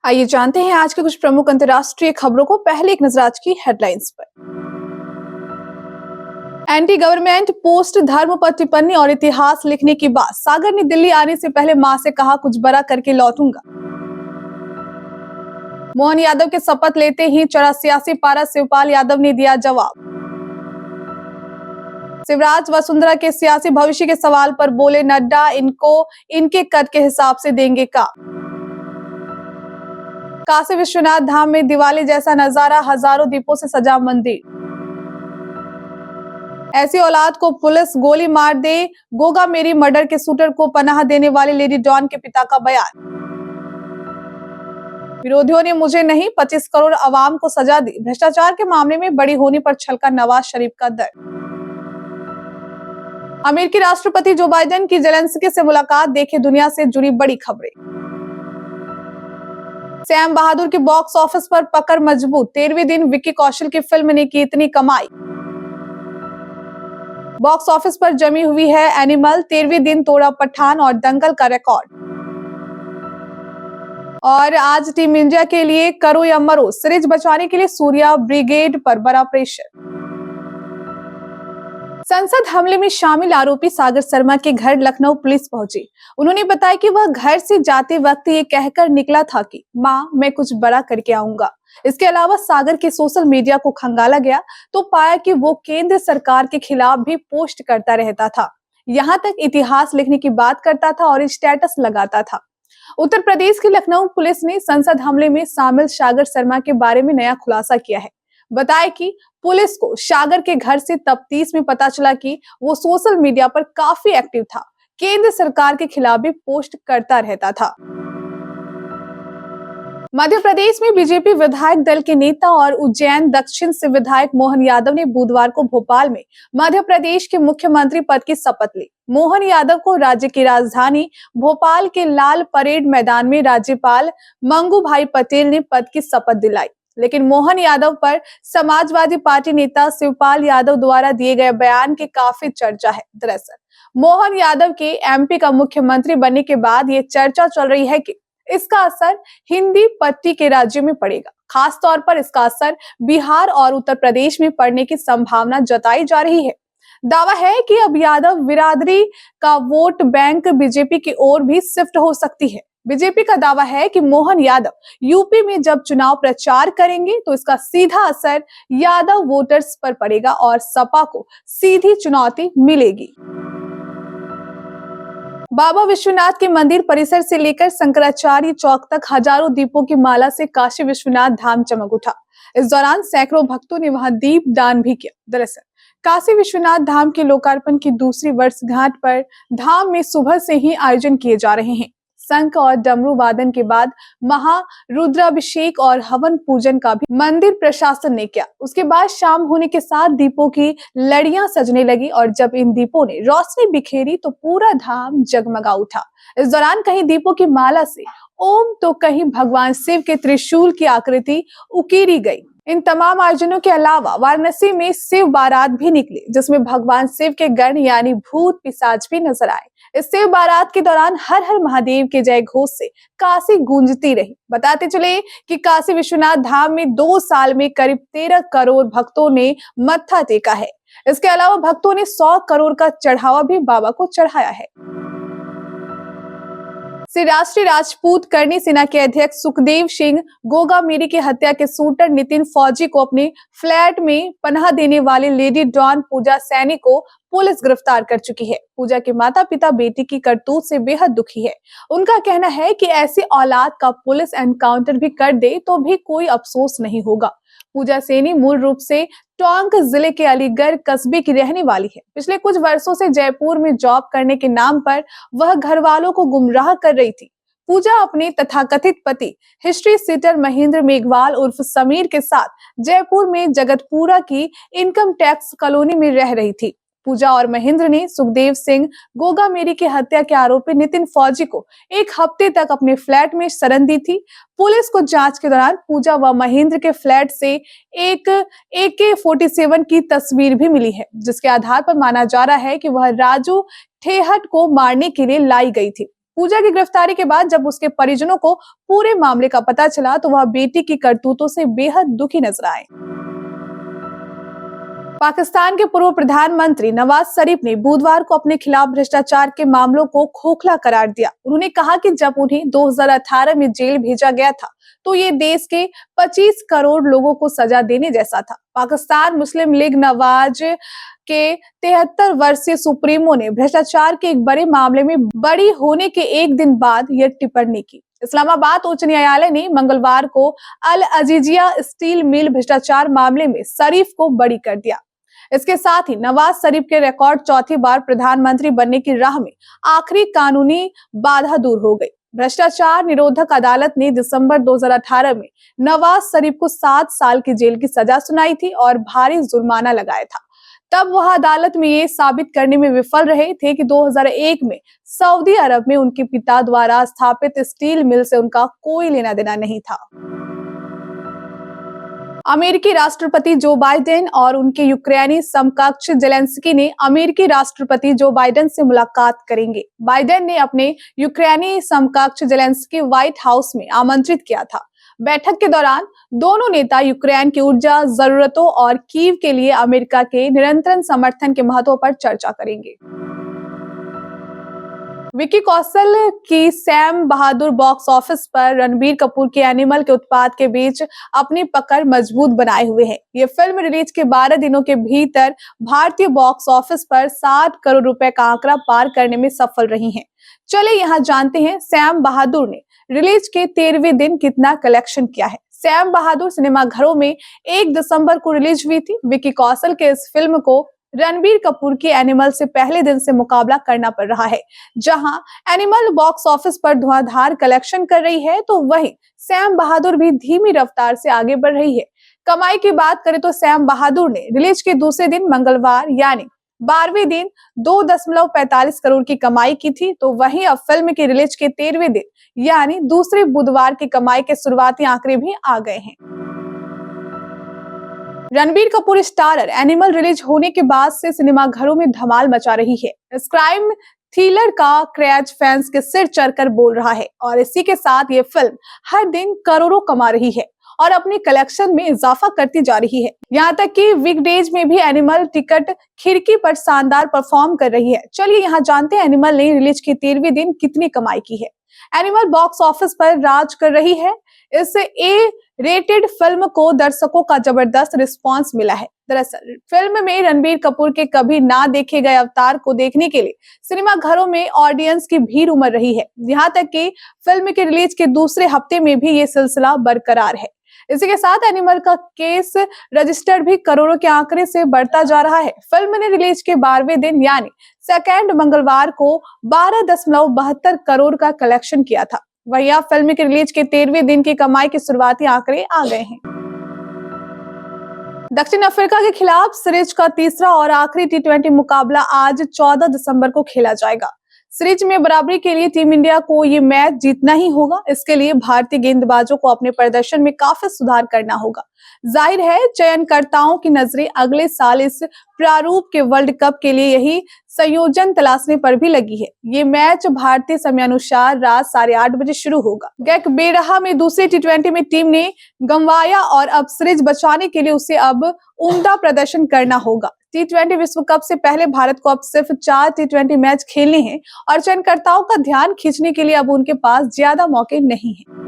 आइए जानते हैं आज के कुछ प्रमुख अंतर्राष्ट्रीय खबरों को। पहले एक नजर आज की हेडलाइंस पर। एंटी गवर्नमेंट पोस्ट धर्म पर टिप्पणी और इतिहास लिखने की बात। सागर ने दिल्ली आने से पहले मां से कहा कुछ बड़ा करके लौटूंगा। मोहन यादव के शपथ लेते ही चढ़ा सियासी पारा। शिवपाल यादव ने दिया जवाब। शिवराज वसुंधरा के सियासी भविष्य के सवाल पर बोले नड्डा, इनको इनके कद के हिसाब से देंगे काम। काशी विश्वनाथ धाम में दिवाली जैसा नजारा, हजारों दीपों से सजा मंदिर। ऐसी औलाद को पुलिस गोली मार दे, गोगा मेरी मर्डर के शूटर को पनाह देने वाले लेडी डॉन के पिता का बयान। विरोधियों ने मुझे नहीं 25 करोड़ अवाम को सजा दी। भ्रष्टाचार के मामले में बड़ी होने पर छलका नवाज शरीफ का दर। अमेरिकी राष्ट्रपति जो बाइडेन की जेलेंस्की से मुलाकात, देखे दुनिया से जुड़ी बड़ी खबरें। सैम बहादुर की बॉक्स ऑफिस पर पकड़ मजबूत, 13वें दिन विक्की कौशल की फिल्म ने की इतनी कमाई। बॉक्स ऑफिस पर जमी हुई है एनिमल, 13वें दिन तोड़ा पठान और दंगल का रिकॉर्ड। और आज टीम इंडिया के लिए करो या मरो, सीरीज बचाने के लिए सूर्या ब्रिगेड पर बड़ा प्रेशर। संसद हमले में शामिल आरोपी सागर शर्मा के घर लखनऊ पुलिस पहुंची। उन्होंने बताया कि वह घर से जाते वक्त ये कहकर निकला था कि मां, मैं कुछ बड़ा करके आऊंगा। इसके अलावा सागर के सोशल मीडिया को खंगाला गया तो पाया कि वो केंद्र सरकार के खिलाफ भी पोस्ट करता रहता था। यहाँ तक इतिहास लिखने की बात करता था और स्टेटस लगाता था। उत्तर प्रदेश की लखनऊ पुलिस ने संसद हमले में शामिल सागर शर्मा के बारे में नया खुलासा किया है। बताया कि पुलिस को सागर के घर से तफ्तीश में पता चला कि वो सोशल मीडिया पर काफी एक्टिव था, केंद्र सरकार के खिलाफ भी पोस्ट करता रहता था। मध्य प्रदेश में बीजेपी विधायक दल के नेता और उज्जैन दक्षिण से विधायक मोहन यादव ने बुधवार को भोपाल में मध्य प्रदेश के मुख्यमंत्री पद की शपथ ली। मोहन यादव को राज्य की राजधानी भोपाल के लाल परेड मैदान में राज्यपाल मंगू भाई पटेल ने पद की शपथ दिलाई। लेकिन मोहन यादव पर समाजवादी पार्टी नेता शिवपाल यादव द्वारा दिए गए बयान की काफी चर्चा है। दरअसल मोहन यादव के एमपी का मुख्यमंत्री बनने के बाद ये चर्चा चल रही है कि इसका असर हिंदी पट्टी के राज्यों में पड़ेगा। खास तौर पर इसका असर बिहार और उत्तर प्रदेश में पड़ने की संभावना जताई जा रही है। दावा है कि अब यादव बिरादरी का वोट बैंक बीजेपी की ओर भी शिफ्ट हो सकती है। बीजेपी का दावा है कि मोहन यादव यूपी में जब चुनाव प्रचार करेंगे तो इसका सीधा असर यादव वोटर्स पर पड़ेगा और सपा को सीधी चुनौती मिलेगी। बाबा विश्वनाथ के मंदिर परिसर से लेकर शंकराचार्य चौक तक हजारों दीपों की माला से काशी विश्वनाथ धाम चमक उठा। इस दौरान सैकड़ों भक्तों ने वहां दीप दान भी किया। दरअसल काशी विश्वनाथ धाम के लोकार्पण की दूसरी वर्षगांठ पर धाम में सुबह से ही आयोजन किए जा रहे हैं। शंख और डमरू वादन के बाद महारुद्राभिषेक और हवन पूजन का भी मंदिर प्रशासन ने किया। उसके बाद शाम होने के साथ दीपों की लड़ियां सजने लगी और जब इन दीपों ने रोशनी बिखेरी तो पूरा धाम जगमगा उठा। इस दौरान कहीं दीपों की माला से ओम तो कहीं भगवान शिव के त्रिशूल की आकृति उकेरी गई। इन तमाम आयोजनों के अलावा वाराणसी में शिव बारात भी निकली, जिसमें भगवान शिव के गण यानी भूत पिशाच भी नजर आए। इस शिव बारात के दौरान हर हर महादेव के जय घोष से काशी गूंजती रही। बताते चले कि काशी विश्वनाथ धाम में 2 साल में करीब 13 करोड़ भक्तों ने मत्था टेका है। इसके अलावा भक्तों ने 100 करोड़ का चढ़ावा भी बाबा को चढ़ाया है। श्री राष्ट्रीय राजपूत करनी सेना के अध्यक्ष सुखदेव सिंह गोगा मेरी की हत्या के शूटर नितिन फौजी को अपने फ्लैट में पनाह देने वाले लेडी डॉन पूजा सैनी को पुलिस गिरफ्तार कर चुकी है। पूजा के माता पिता बेटी की करतूत से बेहद दुखी है। उनका कहना है कि ऐसी औलाद का पुलिस एनकाउंटर भी कर दे तो भी कोई अफसोस नहीं होगा। पूजा सैनी मूल रूप से टोंक जिले के अलीगढ़ कस्बे की रहने वाली है। पिछले कुछ वर्षों से जयपुर में जॉब करने के नाम पर वह घर वालों को गुमराह कर रही थी। पूजा अपने तथाकथित पति हिस्ट्री सीटर महेंद्र मेघवाल उर्फ समीर के साथ जयपुर में जगतपुरा की इनकम टैक्स कॉलोनी में रह रही थी। पूजा और महेंद्र ने सुखदेव सिंह गोगा मेरी की हत्या के आरोपी नितिन फौजी को 1 हफ्ते तक अपने फ्लैट में शरण दी थी। पुलिस को जांच के दौरान पूजा व महेंद्र के फ्लैट से एक AK-47 की तस्वीर भी मिली है, जिसके आधार पर माना जा रहा है कि वह राजू ठेहट को मारने के लिए लाई गई थी। पूजा की गिरफ्तारी के बाद जब उसके परिजनों को पूरे मामले का पता चला तो वह बेटी की करतूतों से बेहद दुखी नजर आए। पाकिस्तान के पूर्व प्रधानमंत्री नवाज शरीफ ने बुधवार को अपने खिलाफ भ्रष्टाचार के मामलों को खोखला करार दिया। उन्होंने कहा कि जब उन्हें 2018 में जेल भेजा गया था तो ये देश के 25 करोड़ लोगों को सजा देने जैसा था। पाकिस्तान मुस्लिम लीग नवाज के 73 वर्षीय सुप्रीमो ने भ्रष्टाचार के एक बड़े मामले में बरी होने के एक दिन बाद यह टिप्पणी की। इस्लामाबाद उच्च न्यायालय ने मंगलवार को अल अजीजिया स्टील मिल भ्रष्टाचार मामले में शरीफ को बरी कर दिया। इसके साथ ही नवाज शरीफ के रिकॉर्ड चौथी बार प्रधानमंत्री बनने की राह में आखिरी कानूनी बाधा दूर हो गई। भ्रष्टाचार निरोधक अदालत ने दिसंबर 2018 में नवाज शरीफ को 7 साल की जेल की सजा सुनाई थी और भारी जुर्माना लगाया था। तब वह अदालत में ये साबित करने में विफल रहे थे कि 2001 में सऊदी अरब में उनके पिता द्वारा स्थापित स्टील मिल से उनका कोई लेना देना नहीं था। अमेरिकी राष्ट्रपति जो बाइडेन और उनके यूक्रेनी समकक्ष जेलेंस्की ने अमेरिकी राष्ट्रपति जो बाइडेन से मुलाकात करेंगे। बाइडेन ने अपने यूक्रेनी समकक्ष जेलेंस्की व्हाइट हाउस में आमंत्रित किया था। बैठक के दौरान दोनों नेता यूक्रेन की ऊर्जा जरूरतों और कीव के लिए अमेरिका के निरंतर समर्थन के महत्व पर चर्चा करेंगे। विकी कौशल की सैम बहादुर बॉक्स ऑफिस पर रणबीर कपूर के एनिमल के उत्पाद के बीच अपनी पकड़ मजबूत बनाए हुए है। ये फिल्म रिलीज के 12 दिनों के भीतर भारतीय बॉक्स ऑफिस पर 60 करोड़ रुपए का आंकड़ा पार करने में सफल रही है। चलिए यहाँ जानते हैं सैम बहादुर ने रिलीज के 13वें दिन कितना कलेक्शन किया है। सैम बहादुर सिनेमाघरों में 1 दिसंबर को रिलीज हुई थी। विकी कौशल के इस फिल्म को रणबीर कपूर की एनिमल से पहले दिन से मुकाबला करना पड़ रहा है। जहां एनिमल बॉक्स ऑफिस पर धुआंधार कलेक्शन कर रही है तो वहीं सैम बहादुर भी धीमी रफ्तार से आगे बढ़ रही है। कमाई की बात करें तो सैम बहादुर ने रिलीज के दूसरे दिन मंगलवार यानी 12वें दिन 2.45 करोड़ की कमाई की थी, तो वहीं अब फिल्म की रिलीज के 13वें दिन यानी दूसरे बुधवार की कमाई के शुरुआती आंकड़े भी आ गए हैं। Ranbir Kapoor starrer animal release होने के बाद से सिनेमाघरों में धमाल मचा रही है। इस क्राइम थ्रिलर का क्रेज फैंस के सिर चढ़कर बोल रहा है और इसी के साथ ये फिल्म हर दिन करोड़ों कमा रही है और अपने कलेक्शन में इजाफा करती जा रही है। यहाँ तक कि वीकडेज में भी एनिमल टिकट खिड़की पर शानदार परफॉर्म कर रही है। चलिए यहाँ जानते हैं एनिमल ने रिलीज के 13वें दिन कितनी कमाई की है। एनिमल बॉक्स ऑफिस पर राज कर रही है। इस ए रेटेड फिल्म को दर्शकों का जबरदस्त रिस्पांस मिला है। दरअसल फिल्म में रणबीर कपूर के कभी ना देखे गए अवतार को देखने के लिए सिनेमाघरों में ऑडियंस की भीड़ उमड़ रही है। यहाँ तक कि फिल्म के रिलीज के दूसरे हफ्ते में भी ये सिलसिला बरकरार है। इसी के साथ एनिमल का केस रजिस्टर भी करोड़ों के आंकड़े से बढ़ता जा रहा है। फिल्म ने रिलीज के 12वें दिन यानी सेकेंड मंगलवार को 12.72 करोड़ का कलेक्शन किया था। वहीं अब फिल्म के रिलीज के 13वें दिन की कमाई के शुरुआती आंकड़े आ गए हैं। दक्षिण अफ्रीका के खिलाफ सीरीज का तीसरा और आखिरी T20 मुकाबला आज 14 दिसंबर को खेला जाएगा। सीरीज में बराबरी के लिए टीम इंडिया को ये मैच जीतना ही होगा। इसके लिए भारतीय गेंदबाजों को अपने प्रदर्शन में काफी सुधार करना होगा। जाहिर है चयनकर्ताओं की नजरें अगले साल इस प्रारूप के वर्ल्ड कप के लिए यही संयोजन तलाशने पर भी लगी है। ये मैच भारतीय समयानुसार रात 8:30 बजे शुरू होगा। गैक बेरहा में दूसरे T20 में टीम ने गंवाया और अब सीरीज बचाने के लिए उसे अब उम्दा प्रदर्शन करना होगा। T20 विश्व कप से पहले भारत को अब सिर्फ 4 T20 मैच खेलने हैं और चयनकर्ताओं का ध्यान खींचने के लिए अब उनके पास ज्यादा मौके नहीं है।